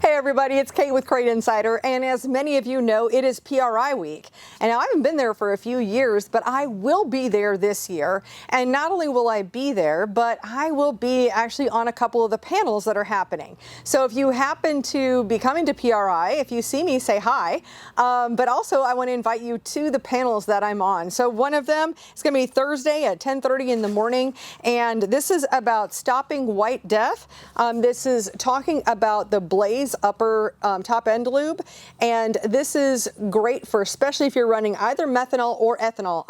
Hey everybody, it's Kate with Crate Insider, and as many of you know, it is PRI week. And I haven't been there for a few years, but I will be there this year. And not only will I be there, but I will be actually on a couple of the panels that are happening. So if you happen to be coming to PRI, if you see me, say hi. But also I want to invite you to the panels that I'm on. So one of them is going to be Thursday at 10:30 in the morning, and this is about stopping white death. This is talking about the Blaze Upper top end lube, and this is great for especially if you're running either methanol or ethanol,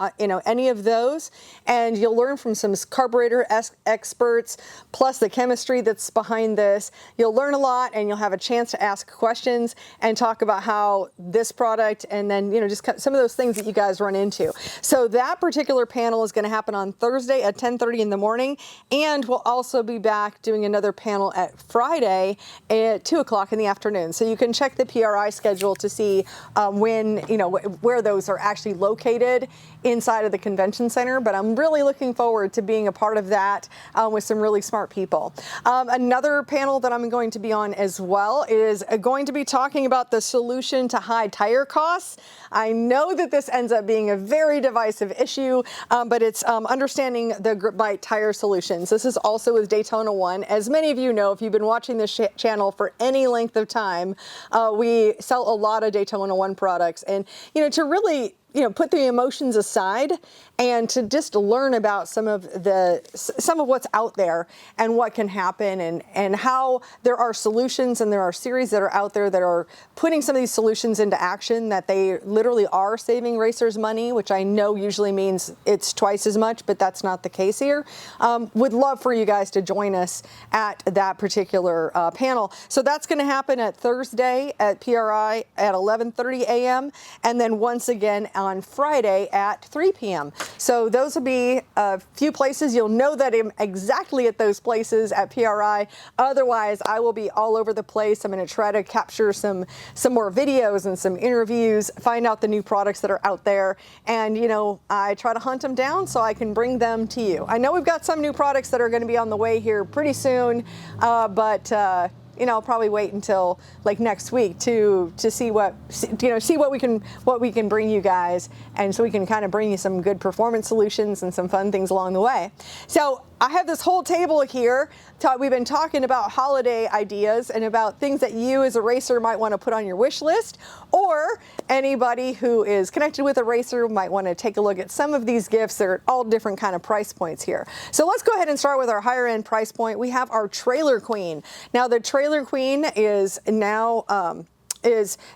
any of those, and you'll learn from some carburetor experts plus the chemistry that's behind this. You'll learn a lot, and you'll have a chance to ask questions and talk about how this product, and then just some of those things that you guys run into. So that particular panel is going to happen on Thursday at 10:30 in the morning, and we'll also be back doing another panel at Friday at 2 o'clock in the afternoon. So you can check the PRI schedule to see where those are actually located inside of the convention center. But I'm really looking forward to being a part of that with some really smart people. Another panel that I'm going to be on as well is going to be talking about the solution to high tire costs. I know that this ends up being a very divisive issue, but it's understanding the grip bite tire solutions. This is also with Daytona 1. As many of you know, if you've been watching this channel for any length of time, we sell a lot of Daytona 1 products, and to really put the emotions aside and to just learn about some of what's out there and what can happen, and how there are solutions, and there are series that are out there that are putting some of these solutions into action, that they literally are saving racers money, which I know usually means it's twice as much, but that's not the case here. Would love for you guys to join us at that particular panel. So that's going to happen at Thursday at PRI at 11:30 a.m. and then once again on Friday at 3 p.m. So those will be a few places. You'll know that I'm exactly at those places at PRI. Otherwise, I will be all over the place. I'm going to try to capture some more videos and some interviews, find out the new products that are out there, and I try to hunt them down so I can bring them to you. I know we've got some new products that are going to be on the way here pretty soon, but I'll probably wait until like next week to see what we can bring you guys, and so we can kind of bring you some good performance solutions and some fun things along the way. So I have this whole table here. We've been talking about holiday ideas and about things that you as a racer might want to put on your wish list, or anybody who is connected with a racer might want to take a look at some of these gifts. They're at all different kind of price points here. So let's go ahead and start with our higher end price point. We have our Trailer Queen. Now the Trailer Queen is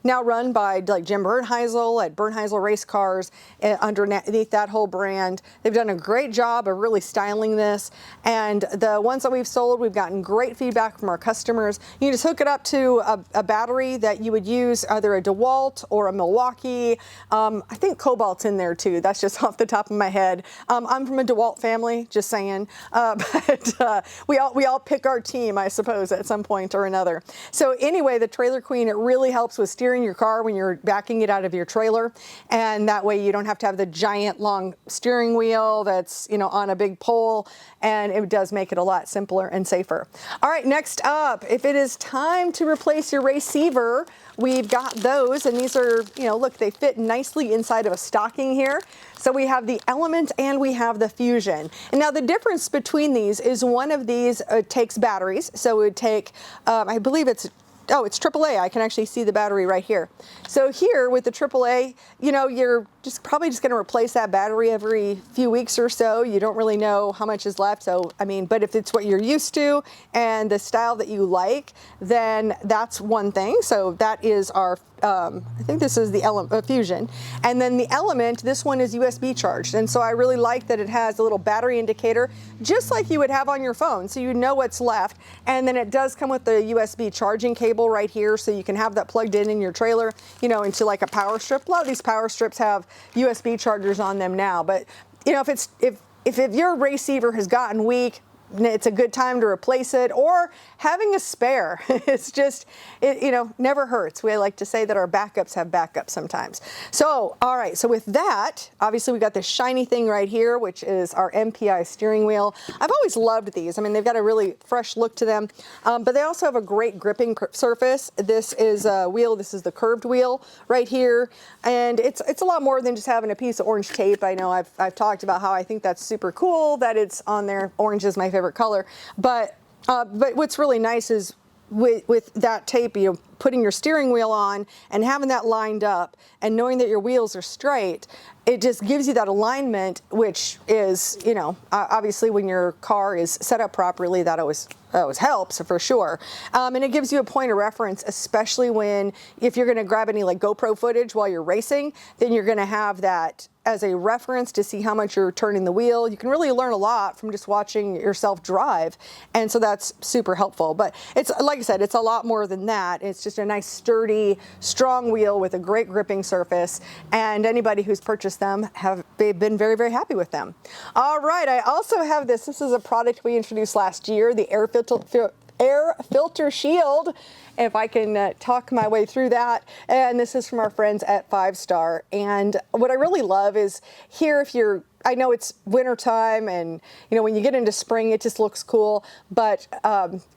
now run by like Jim Bernheisel at Bernheisel Race Cars, underneath that whole brand. They've done a great job of really styling this, and the ones that we've sold, we've gotten great feedback from our customers. You can just hook it up to a battery that you would use, either a DeWalt or a Milwaukee. I think Cobalt's in there too. That's just off the top of my head. I'm from a DeWalt family, just saying. But we all pick our team, I suppose, at some point or another. So anyway, the Trailer Queen, it really helps with steering your car when you're backing it out of your trailer, and that way you don't have to have the giant long steering wheel that's on a big pole, and it does make it a lot simpler and safer. All right, next up, if it is time to replace your receiver, we've got those, and these are, look, they fit nicely inside of a stocking here. So we have the Element and we have the Fusion. And now the difference between these is one of these takes batteries, so it would take, I believe it's AAA. I can actually see the battery right here. So here with the AAA, you're probably just going to replace that battery every few weeks or so. You don't really know how much is left. So, but if it's what you're used to and the style that you like, then that's one thing. So that is our, I think this is the Fusion. And then the Element, this one is USB charged. And so I really like that it has a little battery indicator, just like you would have on your phone. So you know what's left. And then it does come with the USB charging cable right here, so you can have that plugged in your trailer, into like a power strip. A lot of these power strips have USB chargers on them now, but if your receiver has gotten weak, it's a good time to replace it, or having a spare. It's just, never hurts. We like to say that our backups have backups sometimes. So, all right, so with that, obviously we got this shiny thing right here, which is our MPI steering wheel. I've always loved these. I mean, they've got a really fresh look to them, but they also have a great gripping surface. This is a wheel, this is the curved wheel right here, and it's a lot more than just having a piece of orange tape. I know I've talked about how I think that's super cool that it's on there. Orange is my favorite color, but what's really nice is with that tape, putting your steering wheel on and having that lined up and knowing that your wheels are straight, it just gives you that alignment, which is, obviously when your car is set up properly, that always helps for sure. And it gives you a point of reference, especially if you're going to grab any like GoPro footage while you're racing, then you're going to have that as a reference to see how much you're turning the wheel. You can really learn a lot from just watching yourself drive. And so that's super helpful. But it's, like I said, it's a lot more than that. It's just a nice, sturdy, strong wheel with a great gripping surface. And anybody who's purchased them, they've been very, very happy with them. All right, I also have this. This is a product we introduced last year, the air filter shield, if I can talk my way through that. And this is from our friends at 5 Star. And what I really love is here, I know it's winter time, and when you get into spring, it just looks cool. But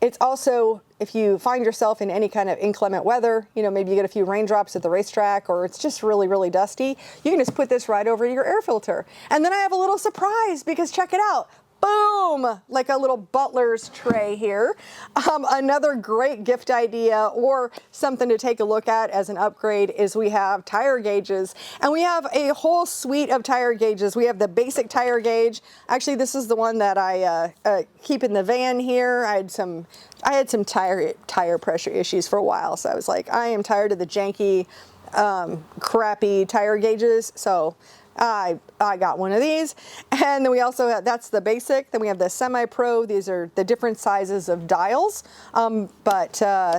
it's also, if you find yourself in any kind of inclement weather, maybe you get a few raindrops at the racetrack, or it's just really, really dusty, you can just put this right over your air filter. And then I have a little surprise, because check it out. Boom, like a little butler's tray here. Another great gift idea or something to take a look at as an upgrade is we have tire gauges, and we have a whole suite of tire gauges. We have the basic tire gauge. Actually, this is the one that I keep in the van here. I had some tire pressure issues for a while, so I was like, I am tired of the janky, crappy tire gauges. So I got one of these. And then we also have, that's the basic. Then we have the semi-pro. These are the different sizes of dials. But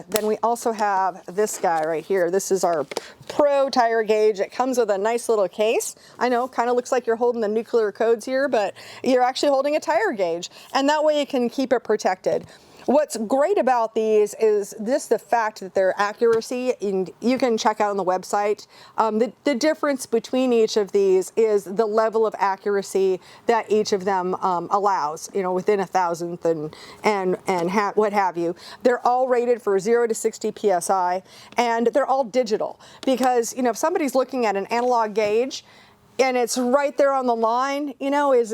then we also have this guy right here. This is our pro tire gauge. It comes with a nice little case. I know, kind of looks like you're holding the nuclear codes here, but you're actually holding a tire gauge. And that way you can keep it protected. What's great about these is the fact that their accuracy, and you can check out on the website, the difference between each of these is the level of accuracy that each of them allows, within 1,000th and what have you. They're all rated for 0 to 60 PSI, and they're all digital, because, if somebody's looking at an analog gauge and it's right there on the line, is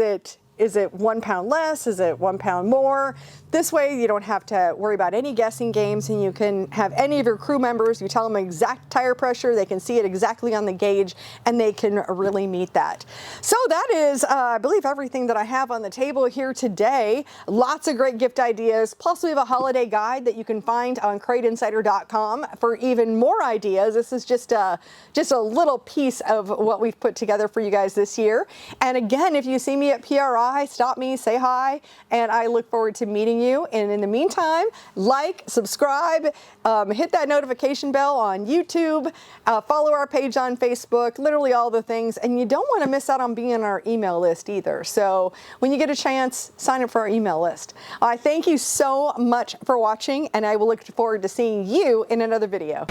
it 1 pound less? Is it 1 pound more? This way you don't have to worry about any guessing games, and you can have any of your crew members, you tell them exact tire pressure, they can see it exactly on the gauge, and they can really meet that. So that is, I believe, everything that I have on the table here today. Lots of great gift ideas. Plus we have a holiday guide that you can find on CrateInsider.com for even more ideas. This is just a little piece of what we've put together for you guys this year. And again, if you see me at PRI, stop me, say hi, and I look forward to meeting you. And in the meantime, like, subscribe, hit that notification bell on YouTube, follow our page on Facebook, literally all the things. And you don't want to miss out on being on our email list either. So when you get a chance, sign up for our email list. I thank you so much for watching, and I will look forward to seeing you in another video.